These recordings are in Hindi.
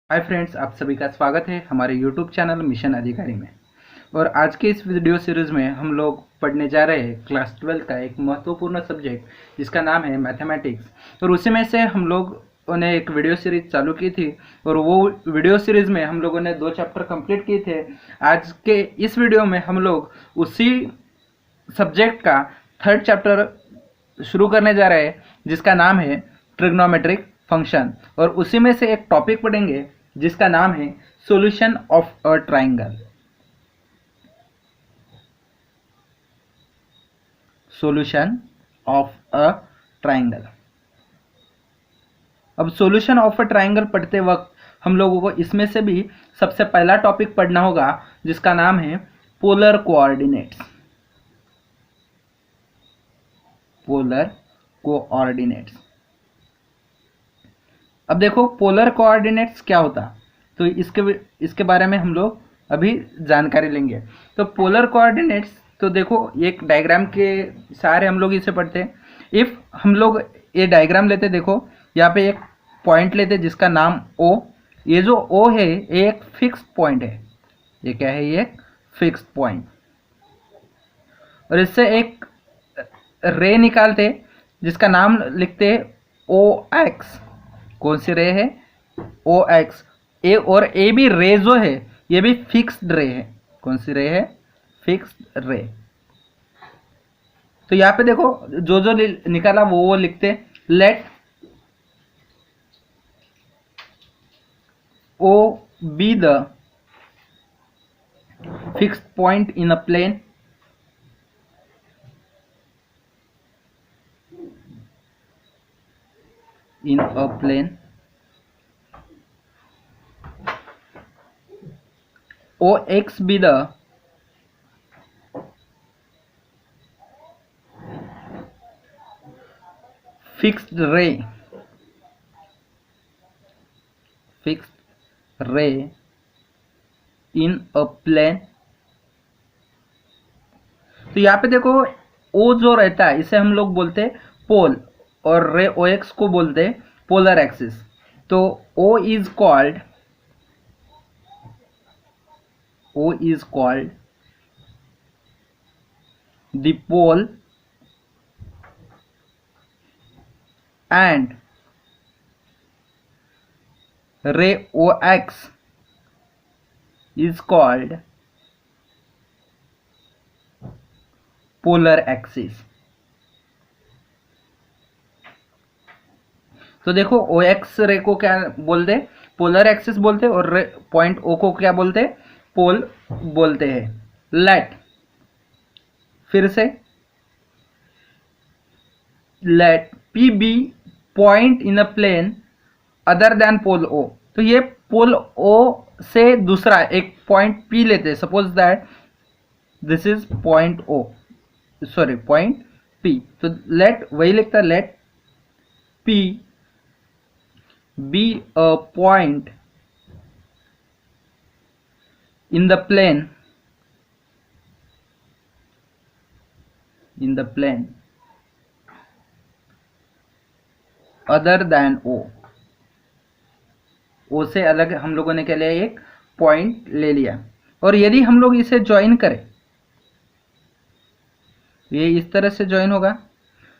हाय फ्रेंड्स, आप सभी का स्वागत है हमारे यूट्यूब चैनल मिशन अधिकारी में। और आज के इस वीडियो सीरीज़ में हम लोग पढ़ने जा रहे हैं क्लास 12 का एक महत्वपूर्ण सब्जेक्ट जिसका नाम है मैथमेटिक्स। और उसी में से हम लोगों ने एक वीडियो सीरीज चालू की थी और वो वीडियो सीरीज़ में हम लोगों ने 2 चैप्टर कंप्लीट किए थे। आज के इस वीडियो में हम लोग उसी सब्जेक्ट का 3rd चैप्टर शुरू करने जा रहे हैं जिसका नाम है ट्रिग्नोमेट्रिक फंक्शन। और उसी में से एक टॉपिक पढ़ेंगे जिसका नाम है solution of a triangle. Solution of a triangle. अब सॉल्यूशन ऑफ अ ट्राइंगल पढ़ते वक्त हम लोगों को इसमें से भी सबसे पहला टॉपिक पढ़ना होगा जिसका नाम है पोलर कोऑर्डिनेट्स। Polar coordinates. अब देखो पोलर कोऑर्डिनेट्स क्या होता, तो इसके बारे में हम लोग अभी जानकारी लेंगे। तो पोलर कोऑर्डिनेट्स, तो देखो एक डायग्राम के सहारे हम लोग इसे पढ़ते हैं। इफ हम लोग ये डायग्राम लेते, देखो यहाँ पे एक पॉइंट लेते जिसका नाम ओ। ये जो ओ है ये एक फिक्स्ड पॉइंट है। ये क्या है? ये एक फिक्स्ड पॉइंट। और इससे एक रे निकालते जिसका नाम लिखते ओ एक्स। कौन सी रे है? ओ एक्स। ए और ए भी रे जो है ये भी फिक्स्ड रे है। कौन सी रे है? फिक्स्ड रे। तो यहाँ पे देखो जो जो निकाला वो लिखते। Let O be the fixed point in a plane OX be the fixed ray in a plane। तो यहाँ पे देखो O जो रहता है इसे हम लोग बोलते हैं पोल और रे OX को बोलते हैं पोलर एक्सिस। तो O is called the pole and ray OX is called polar axis। तो देखो OX रे को क्या बोलते? पोलर एक्सिस बोलते। और पॉइंट O को क्या बोलते? पोल बोलते हैं। लेट, फिर से let P be point in a plane other than pole O। तो ये पोल O से दूसरा एक पॉइंट P लेते हैं। Suppose that this is point O, sorry point P। तो लेट वही लिखता है, late P be a point in the plane other than O। O से अलग हम लोगों ने क्या लिया? एक पॉइंट ले लिया। और यदि हम लोग इसे ज्वाइन करें, ये इस तरह से ज्वाइन होगा।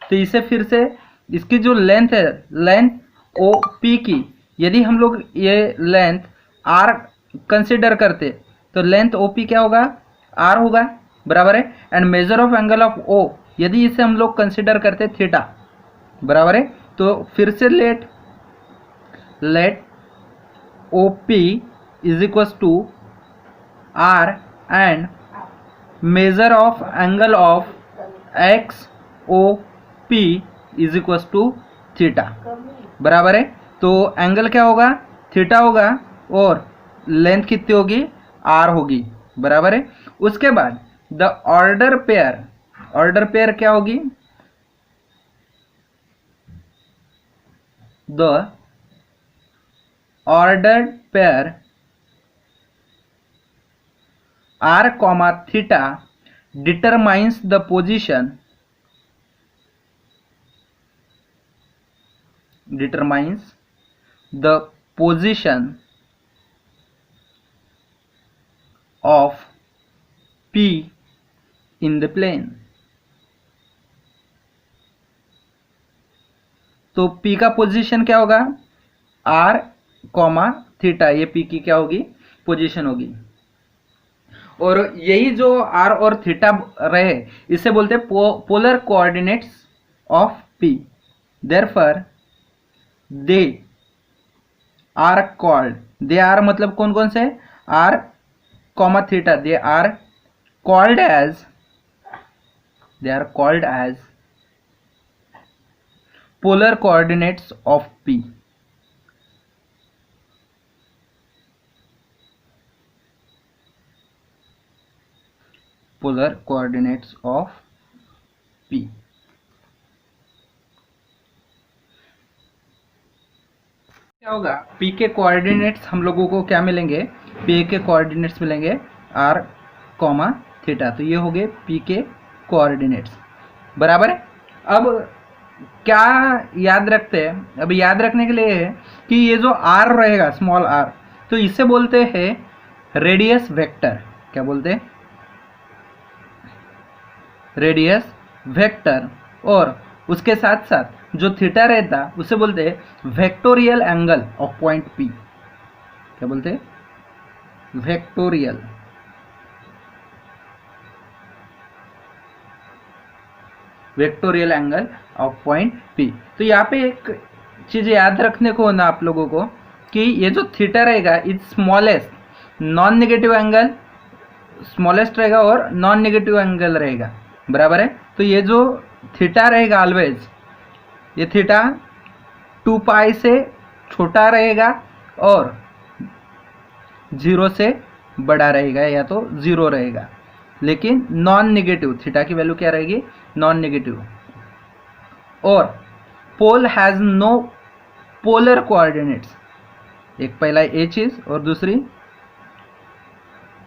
तो इसे फिर से इसकी जो लेंथ है, लेंथ ओ पी की, यदि हम लोग ये लेंथ आर कंसिडर करते तो लेंथ ओ पी क्या होगा? आर होगा, बराबर है। And measure of angle of O, यदि इसे हम लोग कंसिडर करते थीटा, बराबर है। तो फिर से let O P is equal to r and measure of angle of X O P is equal to theta, बराबर है। तो एंगल क्या होगा? थीटा होगा और लेंथ कितनी होगी? आर होगी, बराबर है। उसके बाद द ऑर्डर पेयर क्या होगी? The order pair r comma theta determines the position of P in the plane. तो P का पोजीशन क्या होगा, R कॉमा थीटा, ये P की क्या होगी, पोजीशन होगी। और यही जो R और थीटा रहे इसे बोलते हैं polar coordinates of P। Therefore they are called, they are मतलब कौन कौन से, R comma theta, they are called as, they are called as polar coordinates of P। Polar coordinates of P। क्या होगा, P के कोऑर्डिनेट्स हम लोगों को क्या मिलेंगे, P के कोऑर्डिनेट्स मिलेंगे R कॉमा थीटा। तो ये हो गए P के कोऑर्डिनेट्स, बराबर है। अब क्या याद रखते हैं, अब याद रखने के लिए है कि ये जो R रहेगा स्मॉल r, तो इसे बोलते हैं रेडियस वेक्टर। क्या बोलते हैं, रेडियस वेक्टर। और उसके साथ साथ जो थीटा रहता उसे बोलते हैं vectorial angle of point P। क्या बोलते हैं, vectorial. Vectorial angle of point P। तो यहाँ पे एक चीज याद रखने को ना आप लोगों को कि ये जो थीटा रहेगा is smallest non negative angle, smallest रहेगा और नॉन नेगेटिव एंगल रहेगा, बराबर है। तो ये जो थीटा रहेगा ऑलवेज, ये थीटा 2 पाई से छोटा रहेगा और 0 से बड़ा रहेगा या तो 0 रहेगा, लेकिन नॉन नेगेटिव, थीटा की वैल्यू क्या रहेगी, नॉन नेगेटिव। और पोल हैज नो पोलर कोऑर्डिनेट्स, एक पहला ये चीज, और दूसरी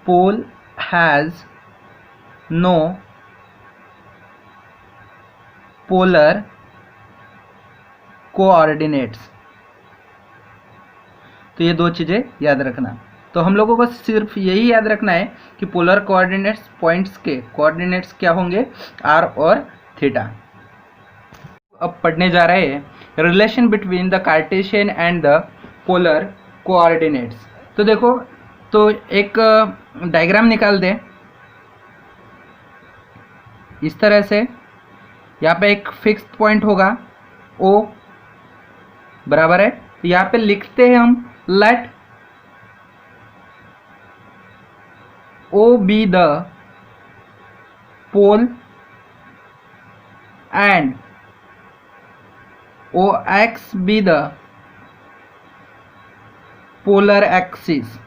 पोल हैज नो पोलर कोऑर्डिनेट्स। तो ये दो चीजें याद रखना। तो हम लोगों को सिर्फ यही याद रखना है कि पोलर कोऑर्डिनेट्स पॉइंट्स के कोऑर्डिनेट्स क्या होंगे, R और थीटा। अब पढ़ने जा रहे हैं relation between the Cartesian and the polar coordinates. तो देखो, तो एक डायग्राम निकाल दे इस तरह से। यहाँ पे एक फिक्स्ड पॉइंट होगा O, बराबर है। तो यहाँ पे लिखते हैं हम let O be the pole and OX be the polar axis.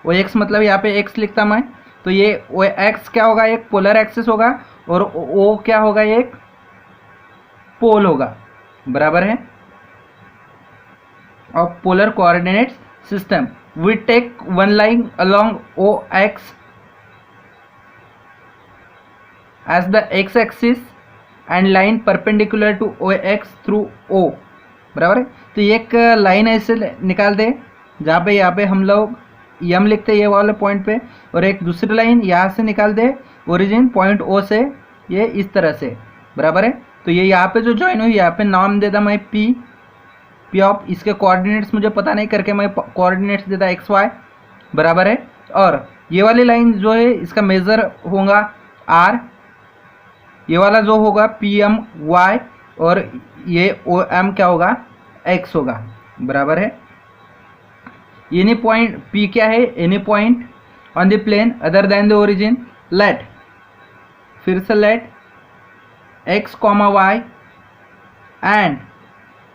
OX मतलब यहाँ पे X लिखता मैं, तो ये OX क्या होगा, एक पोलर एक्सिस होगा, और O क्या होगा, एक पोल होगा, बराबर है। Of polar coordinates system we take one line along OX as the x axis and line perpendicular to OX through O, बराबर है। तो एक लाइन ऐसे निकाल दे जहाँ पे यहाँ पे हम लोग M लिखते हैं ये वाले पॉइंट पे, और एक दूसरी लाइन यहाँ से निकाल दे ओरिजिन पॉइंट O से, ये इस तरह से, बराबर है। तो ये यहाँ पे जो ज्वाइन हुई, यहाँ पे नाम देता मैं P ऑफ, इसके कोऑर्डिनेट्स मुझे पता नहीं करके मैं कोऑर्डिनेट्स देता XY, बराबर है। और ये वाली लाइन जो है इसका मेजर होगा R, ये वाला जो होगा PMY, और ये OM क्या होगा, X होगा, बराबर है। एनी पॉइंट P क्या है, any point on the plane other than the origin, let, फिर से let X, Y and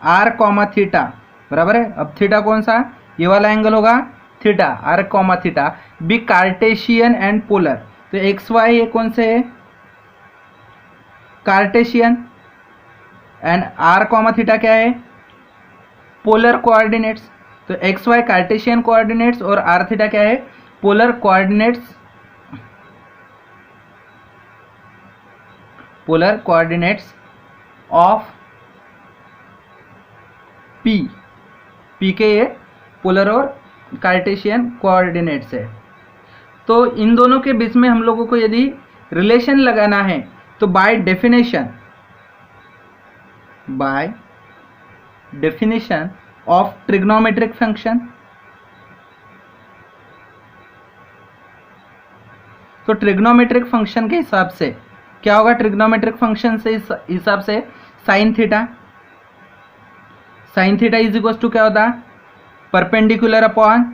R, theta, बराबर है। अब थीटा कौन सा, ये वाला एंगल होगा theta, R, theta be Cartesian and polar. तो XY ये कौन से है, कार्टेशियन, एंड R, थीटा क्या है, पोलर कोऑर्डिनेट्स। तो XY कार्टेशियन कोऑर्डिनेट्स और R थीटा क्या है, polar coordinates, polar coordinates of P के ये पोलर और कार्टेशियन कोऑर्डिनेट्स है। तो इन दोनों के बीच में हम लोगों को यदि रिलेशन लगाना है तो by definition of trigonometric function, तो ट्रिग्नोमेट्रिक फंक्शन के हिसाब से क्या होगा, ट्रिग्नोमेट्रिक फंक्शन से हिसाब से sine theta is equal to क्या होता है, परपेंडिकुलर अपॉन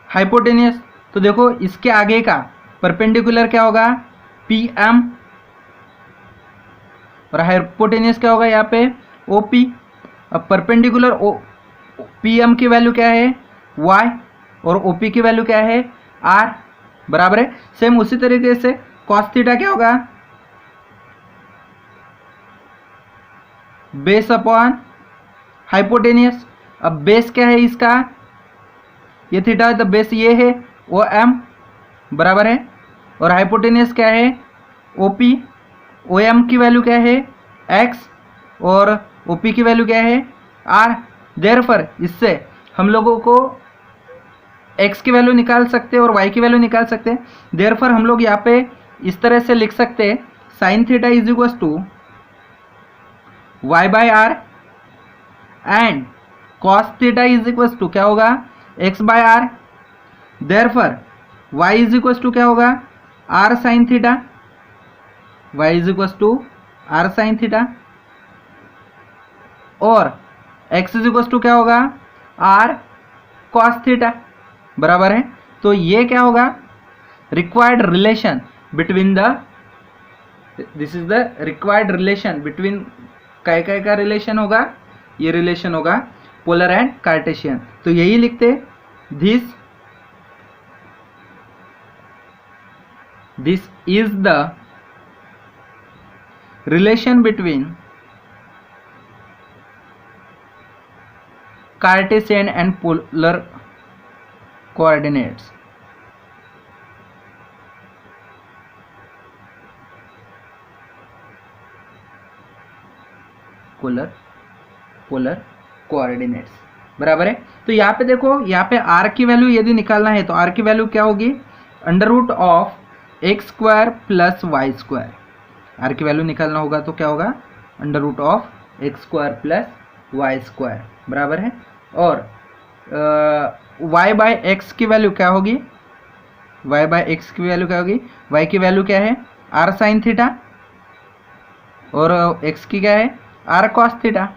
हाइपोटेनियस। तो देखो इसके आगे का परपेंडिकुलर क्या होगा, पी एम, और हाइपोटेनियस क्या होगा यहाँ पे, ओ पी। अब परपेंडिकुलर पी एम की वैल्यू क्या है, वाई, और ओ पी की वैल्यू क्या है, आर, बराबर है। सेम उसी तरीके से कॉस थीटा क्या होगा, बेस अपॉन हाइपोटेनियस। अब बेस क्या है इसका, ये थीटा है तो बेस ये है ओ एम, बराबर है। और हाइपोटेनियस क्या है, ओ पी। ओ एम की वैल्यू क्या है, एक्स, और ओ पी की वैल्यू क्या है, आर। देयरफॉर इससे हम लोगों को x की वैल्यू निकाल सकते हैं और y की वैल्यू निकाल सकते हैं। देयरफॉर हम लोग यहाँ पे इस तरह से लिख सकते हैं, sine theta is equal to y by r and cos theta is equal to क्या होगा, x by r. Therefore y is equal to क्या होगा, r sine theta, y is equal to r sine theta, और x इज इक्वल टू क्या होगा, r कॉस थीटा, बराबर है। तो ये क्या होगा, required relation between this is the required relation between, काय का रिलेशन होगा, ये रिलेशन होगा पोलर एंड कार्टेशियन। तो यही लिखते, this is the relation between Cartesian and polar coordinates. Polar coordinates, बराबर है। तो यहाँ पे देखो, यहाँ पे r की वैल्यू यदि निकालना है तो r की वैल्यू क्या होगी, under root of x square plus y square. r की वैल्यू निकालना होगा तो क्या होगा, under root of x square plus y square, बराबर है। और y बाय एक्स की वैल्यू क्या होगी, y बाय एक्स की वैल्यू क्या होगी, y की वैल्यू क्या है, r साइन थीटा, और x की क्या है, r cos theta.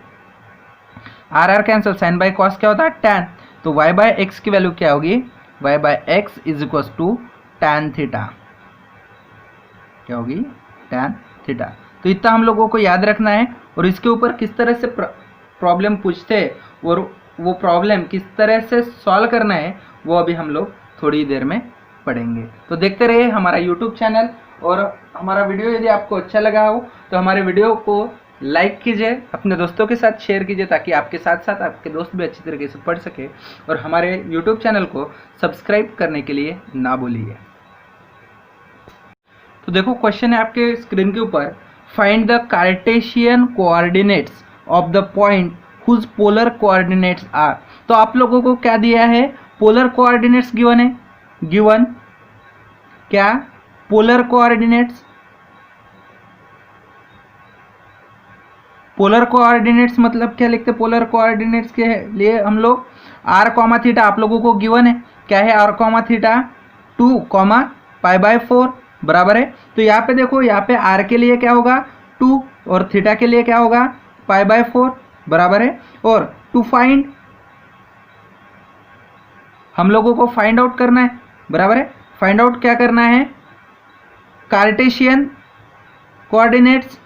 r cancel, sine by cos क्या होता है, tan। तो y बाय एक्स की वैल्यू क्या होगी, y by x is equal to tan theta, क्या होगी, tan थीटा। तो इतना हम लोगों को याद रखना है, और इसके ऊपर किस तरह से प्रॉब्लम पूछते हैं और वो प्रॉब्लम किस तरह से सॉल्व करना है वो अभी हम लोग थोड़ी देर में पढ़ेंगे। तो देखते रहिए हमारा यूट्यूब चैनल, और हमारा वीडियो यदि आपको अच्छा लगा हो तो हमारे वीडियो को लाइक कीजिए, अपने दोस्तों के साथ शेयर कीजिए, ताकि आपके साथ साथ आपके दोस्त भी अच्छी तरीके से पढ़ सके, और हमारे यूट्यूब चैनल को सब्सक्राइब करने के लिए ना भूलिए। तो देखो क्वेश्चन है आपके स्क्रीन के ऊपर, find the Cartesian coordinates of the point whose polar coordinates are. तो आप लोगों को क्या दिया है, पोलर कोऑर्डिनेट्स गिवन है, गिवन क्या, पोलर कोऑर्डिनेट्स। पोलर कोऑर्डिनेट्स मतलब क्या लिखते, पोलर कोऑर्डिनेट्स के लिए हम लोग r कॉमा थीटा आप लोगों को गिवन है, क्या है, r comma theta 2 comma pi by 4, बराबर है। तो यहाँ पे देखो, यहाँ पे r के लिए क्या होगा 2, और थीटा के लिए क्या होगा पाई बाय 4, बराबर है। और टू फाइंड, हम लोगों को फाइंड आउट करना है, बराबर है। फाइंड आउट क्या करना है, कार्टेशियन कोऑर्डिनेट्स,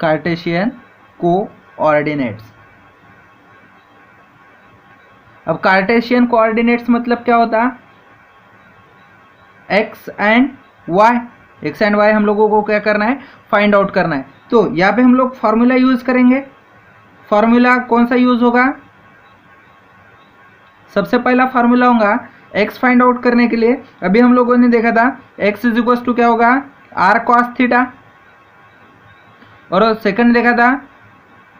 कार्टेशियन कोऑर्डिनेट्स। अब कार्टेशियन कोऑर्डिनेट्स मतलब क्या होता है, x and y, x and y हम लोगों को क्या करना है, फाइंड आउट करना है। तो यहाँ पे हम लोग फॉर्मूला यूज करेंगे। फॉर्मूला कौन सा यूज होगा, सबसे पहला फार्मूला होगा एक्स फाइंड आउट करने के लिए। अभी हम लोगों ने देखा था एक्स इज इक्वल टू क्या होगा, आर कॉस थीटा, और सेकंड देखा था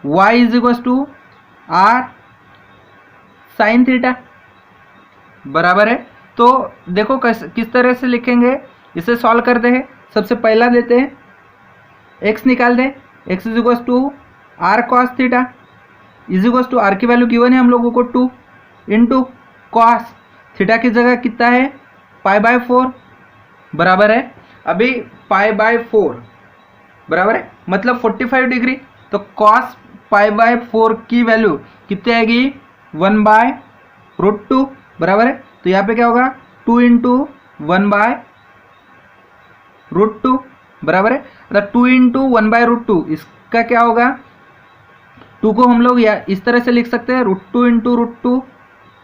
y is equal to r sine theta, बराबर है। तो देखो किस तरह से लिखेंगे, इसे सॉल्व करते हैं। सबसे पहला देते हैं x निकाल दें, x is equal to r cos theta is equal to r की वैल्यू गिवन है हम लोगों को 2 इंटू कॉस थीटा की जगह कितना है π/4, बराबर है। अभी π/4 बराबर है मतलब 45 डिग्री, तो कॉस π/4 की वैल्यू कितनी आएगी 1/√2, बराबर है। तो यहाँ पे क्या होगा 2 इंटू 1/√2, बराबर है। मतलब 2 इंटू 1/√2, इसका क्या होगा 2 को हम लोग या इस तरह से लिख सकते हैं √2 इंटू √2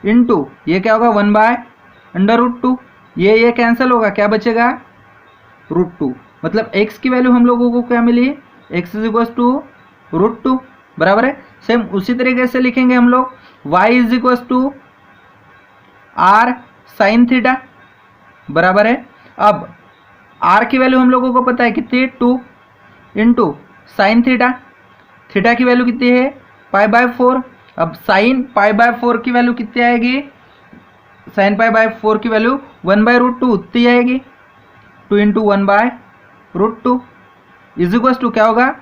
इंटू ये क्या होगा 1/√2, ये कैंसिल होगा, क्या बचेगा √2। मतलब x की वैल्यू हम लोगों को क्या मिली x इज इक्वल टू √2, बराबर है। सेम उसी तरीके से लिखेंगे हम लोग y is equal to r sine theta, बराबर है। अब r की वैल्यू हम लोगों को पता है कितनी है 2 इंटू साइन थीटा, थीटा की वैल्यू कितनी है π/4। अब साइन π/4 की वैल्यू कितनी आएगी, साइन π/4 की वैल्यू 1/√2 उतनी आएगी, 2 इंटू 1/√2 इज इक्वल टू क्या होगा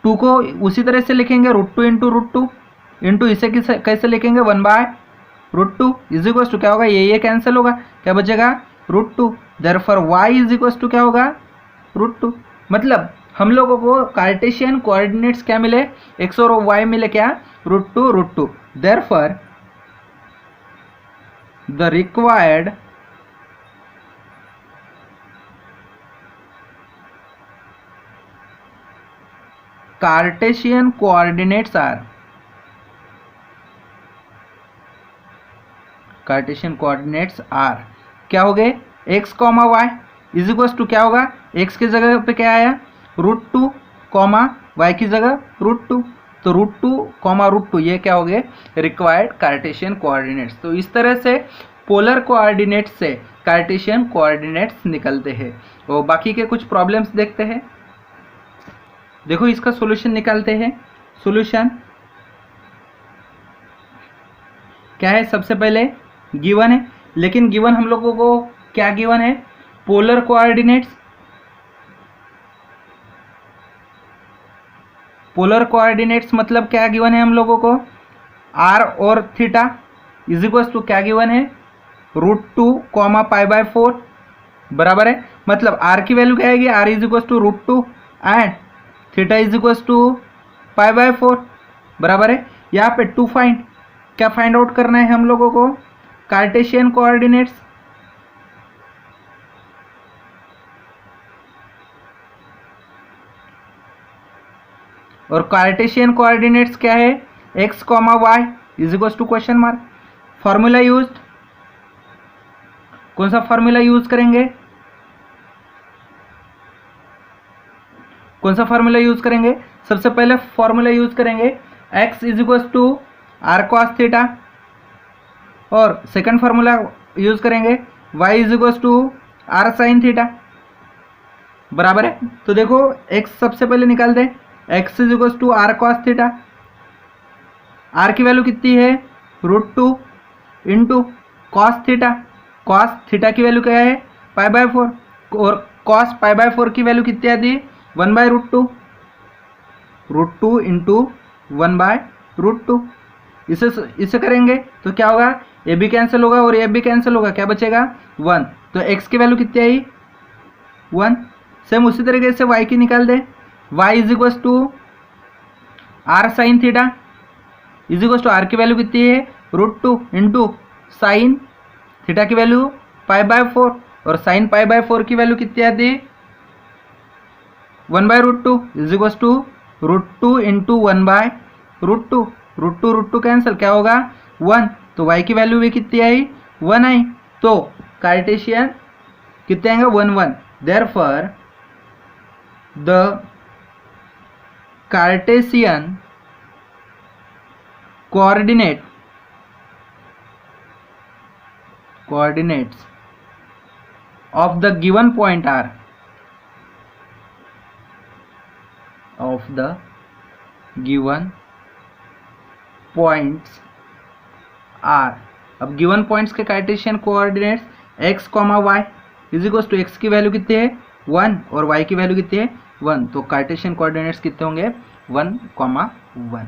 2 को उसी तरह से लिखेंगे √2 इंटू √2 इंटू इसे कैसे लिखेंगे 1/√2 इज इक्वल टू क्या होगा ये कैंसिल होगा, क्या बचेगा √2। Therefore y is equal to क्या होगा √2। मतलब हम लोगों को कार्टेशियन कोऑर्डिनेट्स क्या मिले x और y मिले क्या √2 therefore the required Cartesian coordinates are, Cartesian coordinates are क्या हो गए x comma Y is equal to क्या होगा x की जगह पे क्या आया √2 कॉमा y की जगह √2, तो √2 कॉमा √2 ये क्या हो गए रिक्वायर्ड कार्टेशियन कोऑर्डिनेट्स। तो इस तरह से पोलर कोऑर्डिनेट्स से कार्टेशियन कोऑर्डिनेट्स निकलते हैं। और बाकी के कुछ प्रॉब्लम्स देखते हैं। देखो इसका सॉल्यूशन निकालते हैं। सॉल्यूशन क्या है, सबसे पहले गिवन है, लेकिन गिवन हम लोगों को क्या गिवन है पोलर कोऑर्डिनेट्स। पोलर कोऑर्डिनेट्स मतलब क्या गिवन है हम लोगों को r और थीटा इज इक्वल टू क्या गिवन है √2 कॉमा π/4, बराबर है। मतलब r की वैल्यू क्या आएगी r is equal to √2 and theta is equal to π/4, बराबर है। यहाँ पे टू फाइंड क्या फाइंड आउट करना है हम लोगों को कार्टेशियन कोऑर्डिनेट्स। और कार्टेशियन कोऑर्डिनेट्स क्या है x comma Y is equal to question mark. Formula use, कौन सा फॉर्मूला यूज करेंगे, कौन सा फॉर्मूला यूज करेंगे, सबसे पहले फॉर्मूला यूज करेंगे x is equal to r cos theta, और सेकंड फॉर्मूला यूज करेंगे y is equal to r sine theta, बराबर है। तो देखो x सबसे पहले निकाल दें, x is equal to r cos theta, r की वैल्यू कितनी है √2 into cos theta, cos theta की वैल्यू क्या है π/4, और कॉस π/4 की वैल्यू कितनी आती है 1/√2, √2 इंटू 1/√2। इसे करेंगे तो क्या होगा ये भी कैंसिल होगा और ये भी कैंसिल होगा, क्या बचेगा 1। तो x की वैल्यू कितनी आई 1। सेम उसी तरीके से y की निकाल दे, y is equal to r sine theta is equal to r की वैल्यू कितनी है √2 इंटू साइन थीटा की वैल्यू π/4, और साइन π/4 की वैल्यू कितनी आती है 1/√2 is equal to √2 into 1/√2, √2 cancel, क्या होगा 1। तो y की वैल्यू भी कितनी आई 1 आई। तो कार्टेशियन कितने आएंगे 1 1। Therefore the Cartesian coordinates of the given point are of the given points are, अब गिवन पॉइंट्स के Cartesian coordinates x comma Y is equal to x की वैल्यू कितनी है 1 और y की वैल्यू कितनी है 1, तो कार्टेशियन कोऑर्डिनेट्स कितने होंगे 1, 1।